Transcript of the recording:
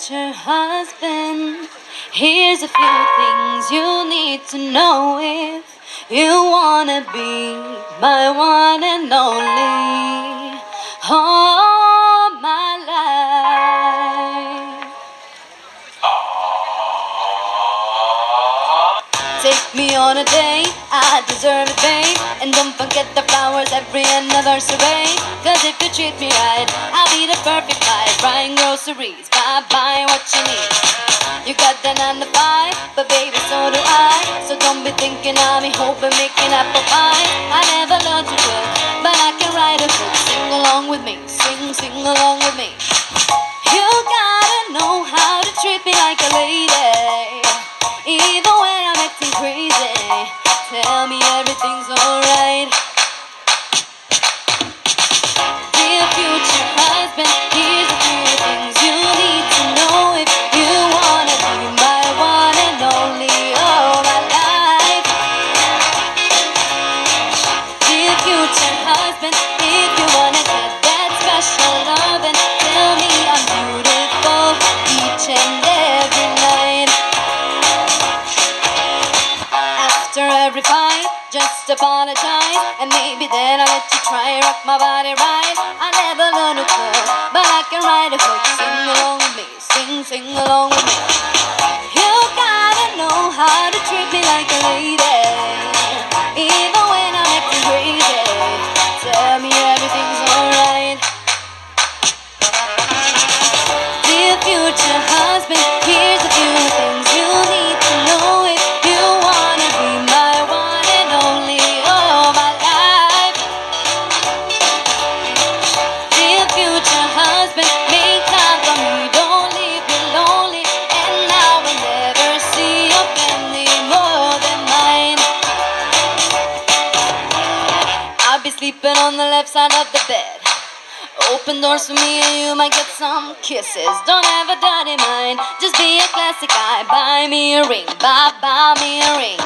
future husband. Here's a few things you need to know if you wanna be my one and only all my life. Take me on a date, I deserve it, babe. And don't forget the flowers every anniversary. Cause if you treat me right, I'll be the perfect wife. Buying groceries, buy what you need. You got that 9 to 5, but baby, so do I. So don't be thinking of me hoping making apple pie. I never learned to cook, but I can write a book. Sing along with me, sing along with me. You gotta know how to treat me like a lady, even when I'm acting crazy. Tell me everything's alright. Dear future husband, here's a few things you need to know if you wanna be my one and only all my life. Dear future husband, if you wanna get that special loving, tell me I'm beautiful each and every night. After every fight, just apologize, and maybe then I'll let you try rock my body right. I never learned to cook, but I can write a hook. Sing along with me, sing along with me. You gotta know how to treat me like a lady, even when I'm acting crazy. Tell me everything's alright. Dear future husband, here's a few things you need to know if you wanna be my one and only all my life. Dear future husband, make time for me, don't leave me lonely, and I will never see your family more than mine. I'll be sleeping on the left side of the bed. Open doors for me and you might get some kisses. Don't have a dirty mind, just be a classic guy. Buy me a ring, buy me a ring.